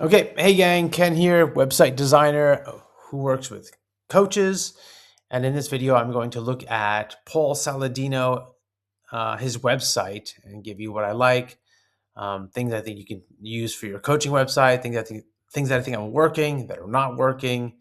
Okay, hey gang, Ken here, website designer who works with coaches. And in this video, I'm going to look at Paul Saladino, his website, and give you what I like, things I think you can use for your coaching website, things that I think are working, that are not working,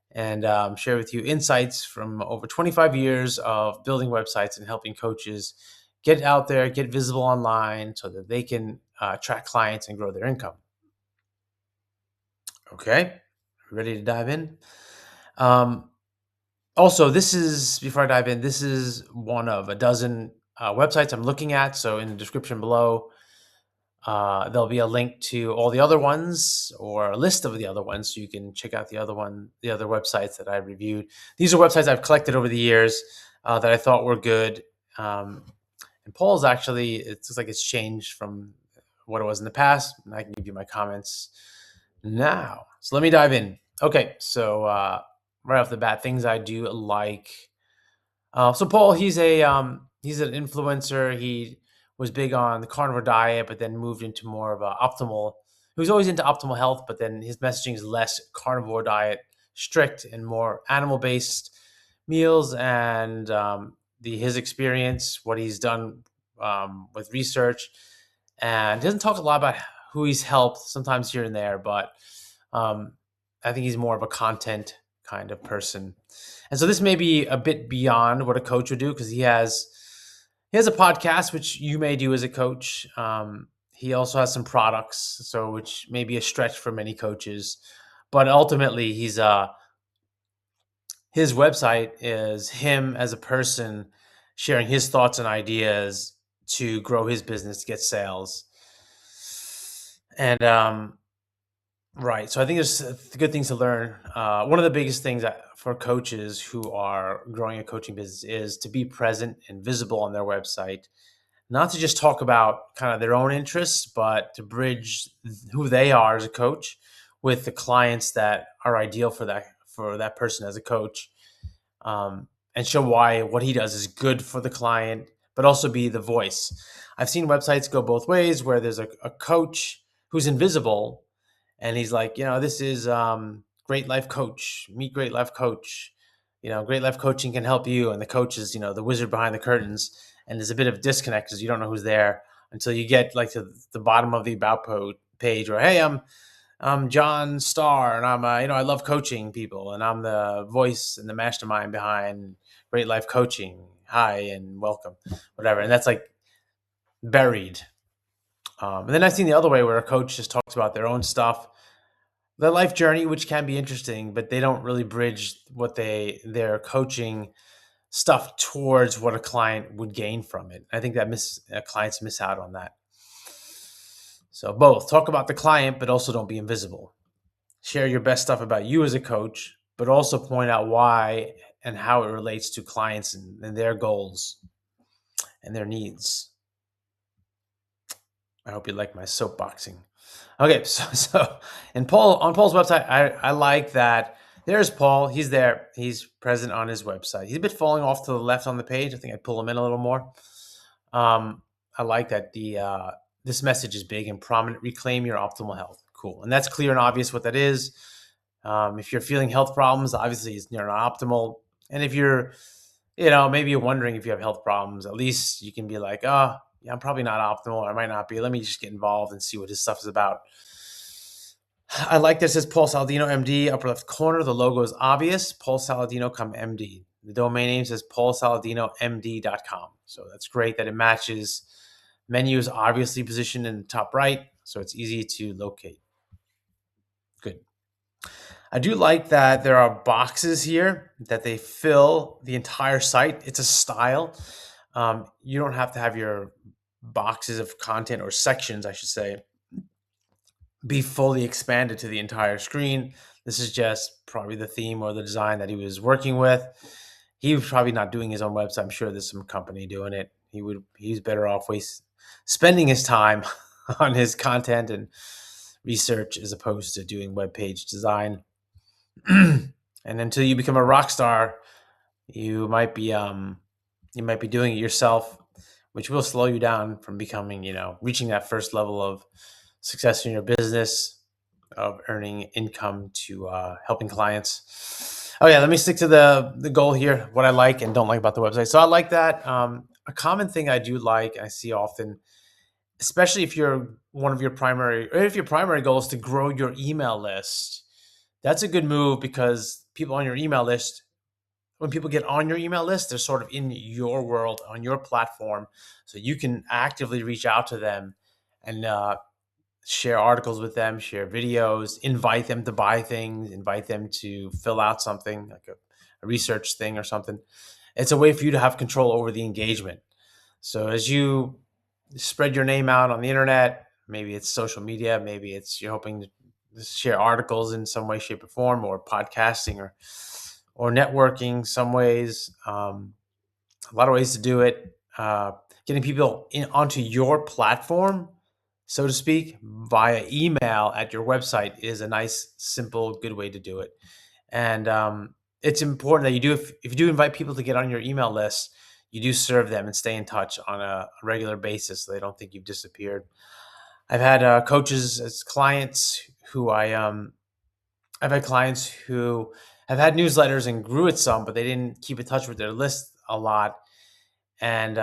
and share with you insights from over 25 years of building websites and helping coaches get out there, get visible online, so that they can attract clients and grow their income. Okay, ready to dive in? Um, Also, before I dive in, this is one of a dozen websites I'm looking at. So in the description below, there'll be a link to all the other ones or a list of the other ones, so you can check out the other websites that I reviewed. These are websites I've collected over the years that I thought were good. Um, and Paul's actually, it looks like it's changed from what it was in the past, and I can give you my comments now. So let me dive in. Okay, so right off the bat, things I do like. So Paul, he's an influencer. He was big on the carnivore diet, but then moved into more of a optimal. He was always into optimal health, but then his messaging is less carnivore diet strict and more animal based meals and his experience, what he's done with research, and he doesn't talk a lot about who he's helped. Sometimes here and there, but um, I think he's more of a content kind of person. And so this may be a bit beyond what a coach would do because he has a podcast which you may do as a coach. He also has some products, so which may be a stretch for many coaches. But ultimately, his website is him as a person sharing his thoughts and ideas to grow his business, get sales, and right. So I think there's good things to learn. One of the biggest things for coaches who are growing a coaching business is to be present and visible on their website, not to just talk about kind of their own interests, but to bridge who they are as a coach with the clients that are ideal for that person as a coach, and show why what he does is good for the client, but also be the voice. I've seen websites go both ways where there's a coach who's invisible and he's like, this is great life coach, meet great life coach. Great life coaching can help you. And the coach is, the wizard behind the curtains. And there's a bit of disconnect because you don't know who's there until you get like to the bottom of the page where, hey, I'm John Starr, and I love coaching people, and I'm the voice and the mastermind behind Great Life Coaching. Hi and welcome, whatever. And that's like buried. And then I've seen the other way where a coach just talks about their own stuff, their life journey, which can be interesting, but they don't really bridge their coaching stuff towards what a client would gain from it. I think that clients miss out on that. So both talk about the client, but also don't be invisible. Share your best stuff about you as a coach, but also point out why and how it relates to clients and their goals and their needs. I hope you like my soapboxing. Okay, so on Paul's website, I like that. There's Paul. He's there. He's present on his website. He's a bit falling off to the left on the page. I think I'd pull him in a little more. I like that this message is big and prominent. Reclaim your optimal health. Cool, and that's clear and obvious what that is. If you're feeling health problems, obviously you're not optimal. And if you're, maybe you're wondering if you have health problems, at least you can be like, oh, yeah, I'm probably not optimal, or I might not be. Let me just get involved and see what his stuff is about. I like this. It says Paul Saladino, MD, upper left corner. The logo is obvious. Paul Saladino, MD. The domain name says paulsaladinomd.com. So that's great that it matches. Menu is obviously positioned in the top right, so it's easy to locate. Good. I do like that there are boxes here that they fill the entire site. It's a style. You don't have to have your boxes of content or sections, I should say, be fully expanded to the entire screen. This is just probably the theme or the design that he was working with. He was probably not doing his own website. I'm sure there's some company doing it. He's better off spending his time on his content and research as opposed to doing web page design. And until you become a rock star, you might be doing it yourself, which will slow you down from becoming, reaching that first level of success in your business. of earning income to helping clients. Oh yeah, let me stick to the goal here. What I like and don't like about the website. So I like that. A common thing I do like, I see often, especially if you're one of your primary, or if your primary goal is to grow your email list. That's a good move because people on your email list, when people get on your email list, they're sort of in your world on your platform, so you can actively reach out to them and share articles with them, share videos, invite them to buy things, invite them to fill out something like a research thing or something. It's a way for you to have control over the engagement. So as you spread your name out on the internet, maybe it's social media, maybe it's you're hoping to share articles in some way, shape, or form, or podcasting, or networking. Some ways, a lot of ways to do it. Getting people onto your platform, so to speak, via email at your website is a nice, simple, good way to do it. And it's important that you do, if you do invite people to get on your email list, you do serve them and stay in touch on a regular basis so they don't think you've disappeared. I've had coaches as clients who I've had clients who have had newsletters and grew it some, but they didn't keep in touch with their list a lot. And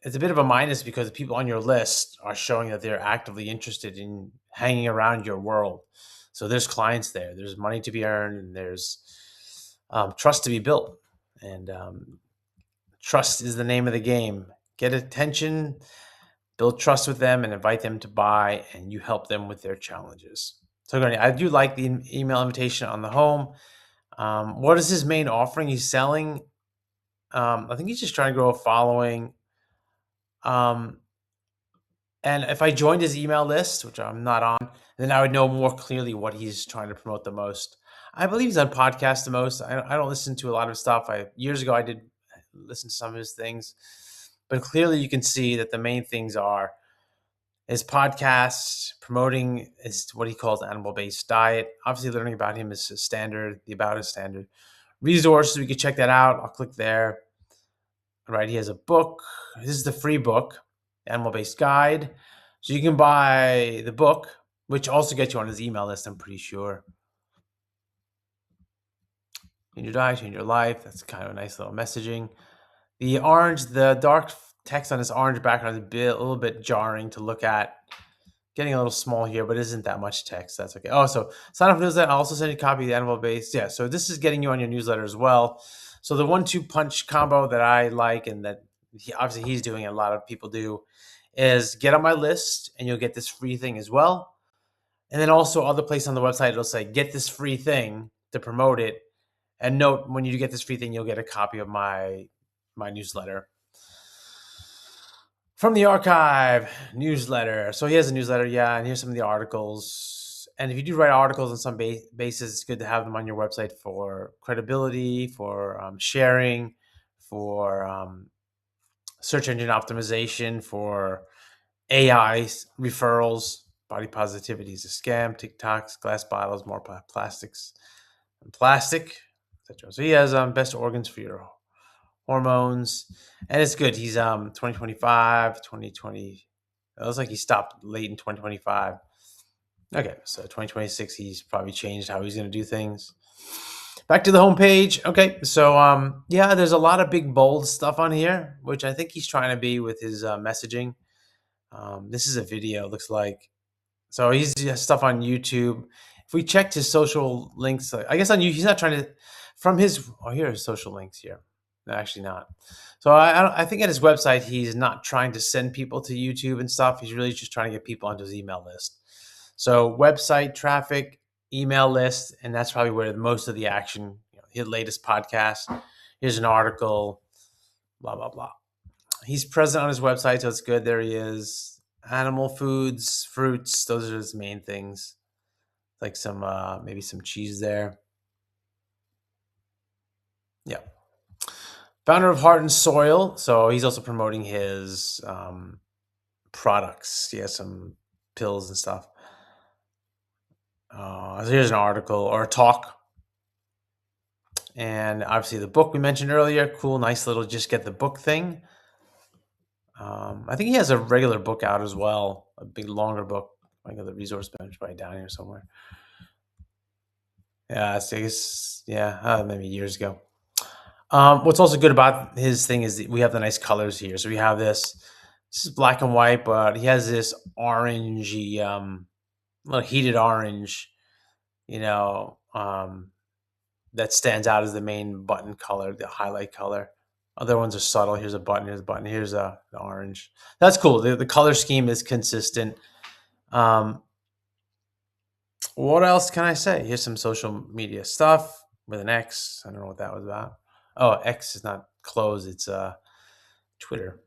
it's a bit of a minus because the people on your list are showing that they're actively interested in hanging around your world. So there's clients there, there's money to be earned, and there's trust to be built. And trust is the name of the game. Get attention, build trust with them, and invite them to buy, and you help them with their challenges. So I do like the email invitation on the home. What is his main offering he's selling? I think he's just trying to grow a following. Um, And if I joined his email list, which I'm not on, then I would know more clearly what he's trying to promote the most. I believe he's on podcast the most. I don't listen to a lot of stuff. Years ago I did listen to some of his things, but clearly you can see that the main things are his podcast, promoting is what he calls animal-based diet. Obviously, learning about him is standard. The about is standard. Resources, we could check that out. I'll click there. Right, he has a book. This is the free book, Animal Based Guide. So you can buy the book, which also gets you on his email list, I'm pretty sure. Change your diet, change your life. That's kind of a nice little messaging. The dark text on this orange background is a little bit jarring to look at. Getting a little small here, but isn't that much text. That's okay. Oh, so sign up for newsletter. I'll also send you a copy of the animal base. Yeah, so this is getting you on your newsletter as well. So the 1-2 punch combo that I like, and that obviously he's doing, and a lot of people do, is get on my list and you'll get this free thing as well. And then also other place on the website, it'll say get this free thing to promote it. And note, when you get this free thing, you'll get a copy of my newsletter. From the archive newsletter. So he has a newsletter, yeah, and here's some of the articles. And if you do write articles on some basis, it's good to have them on your website for credibility, for sharing, for search engine optimization, for AI referrals. Body positivity is a scam. TikToks, glass bottles, more plastics, and plastic, etc. So he has best organs for your hormones, and it's good. He's 2025, 2020. It looks like he stopped late in 2025. Okay, so 2026, he's probably changed how he's going to do things. Back to the homepage. Okay, so yeah, there's a lot of big bold stuff on here, which I think he's trying to be with his messaging. This is a video. Looks like, so he's has stuff on YouTube. If we checked his social links, I guess on you, he's not trying to from his. Oh, here are his social links here. No, actually not. So I think at his website, he's not trying to send people to YouTube and stuff. He's really just trying to get people onto his email list. So website traffic, email list, and that's probably where most of the action. His latest podcast. Here's an article. Blah blah blah. He's present on his website, so it's good. There he is. Animal foods, fruits. Those are his main things. Like some maybe some cheese there. Yeah. Founder of Heart and Soil. So he's also promoting his products. He has some pills and stuff. So here's an article or a talk. And obviously the book we mentioned earlier. Cool, nice little just get the book thing. I think he has a regular book out as well, a big longer book. I got the resource bench right down here somewhere. Yeah, I guess, yeah, maybe years ago. What's also good about his thing is that we have the nice colors here. So we have this is black and white, but he has this orangey, little heated orange, you know, that stands out as the main button color, the highlight color. Other ones are subtle. Here's a button. Here's a button. Here's the orange. That's cool. The color scheme is consistent. Um, what else can I say? Here's some social media stuff with an X. I don't know what that was about. Oh, X is not closed. It's Twitter.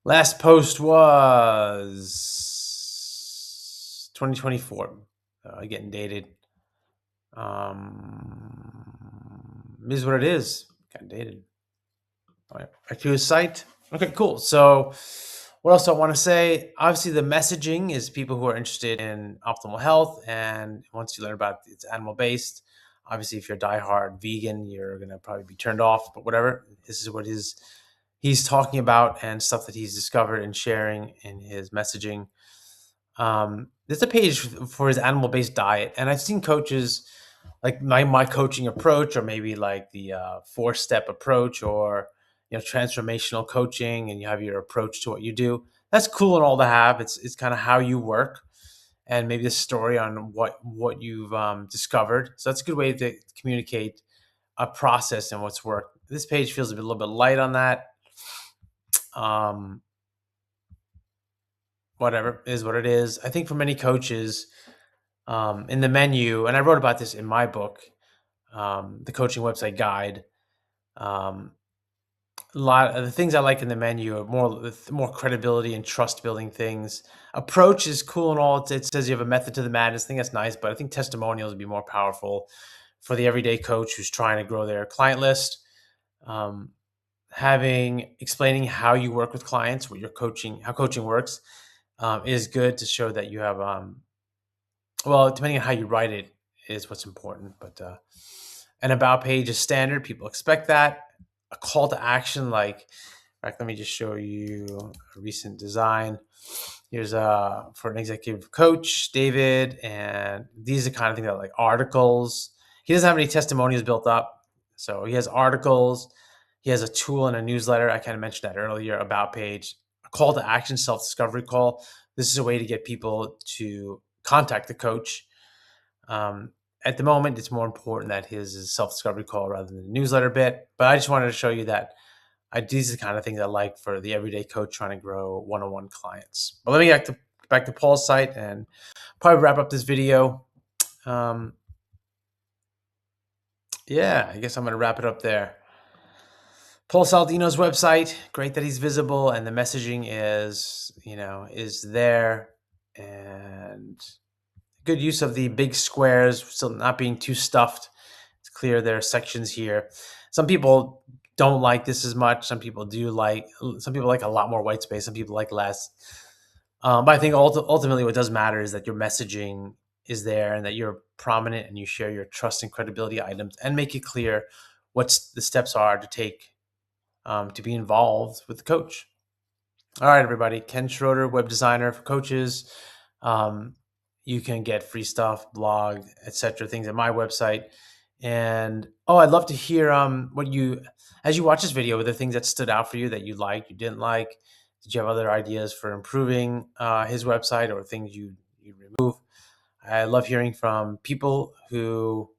Last post was 2024. Getting dated. Is what it is. Got dated. All right, back to his site. Okay, cool. So, what else do I want to say? Obviously, the messaging is people who are interested in optimal health, and once you learn about it's animal based. Obviously, if you're a diehard vegan, you're gonna probably be turned off. But whatever, this is what he's talking about and stuff that he's discovered and sharing in his messaging. There's a page for his animal based diet, and I've seen coaches like my coaching approach, or maybe like the 4-step approach, or transformational coaching, and you have your approach to what you do. That's cool and all to have. It's kind of how you work, and maybe a story on what you've discovered. So that's a good way to communicate a process and what's worked. This page feels a little bit light on that. Whatever is what it is. I think for many coaches, in the menu, and I wrote about this in my book, the coaching website guide. A lot of the things I like in the menu are more credibility and trust building things. Approach is cool and all. It says you have a method to the madness. I think that's nice, but I think testimonials would be more powerful for the everyday coach who's trying to grow their client list. Um, explaining how you work with clients, what your coaching, how coaching works, is good to show that you have. Well, depending on how you write it is what's important, but an about page is standard. People expect that. A call to action, like, in fact, let me just show you a recent design. Here's for an executive coach, David, and these are the kind of things that like articles. He doesn't have any testimonials built up, so he has articles. He has a tool and a newsletter. I kind of mentioned that earlier. About page, a call to action, self discovery call. This is a way to get people to contact the coach. At the moment, it's more important that his is a self-discovery call rather than the newsletter bit. But I just wanted to show you that these are the kind of things I like for the everyday coach trying to grow one-on-one clients. But let me get back to Paul's site and probably wrap up this video. Yeah, I guess I'm going to wrap it up there. Paul Saldino's website, great that he's visible and the messaging is there, and good use of the big squares, still not being too stuffed. It's clear there are sections here. Some people don't like this as much. Some people like a lot more white space. Some people like less. But I think ultimately what does matter is that your messaging is there and that you're prominent and you share your trust and credibility items and make it clear what the steps are to take to be involved with the coach. All right, everybody. Kenn Schroder, web designer for coaches. You can get free stuff, blog, etc. things at my website. And I'd love to hear as you watch this video, were there things that stood out for you that you liked, you didn't like? Did you have other ideas for improving his website or things you remove? I love hearing from people who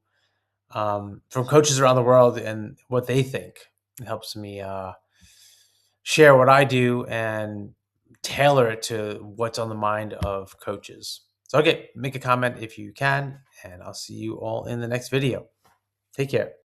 from coaches around the world and what they think. It helps me share what I do and tailor it to what's on the mind of coaches. So, okay, make a comment if you can, and I'll see you all in the next video. Take care.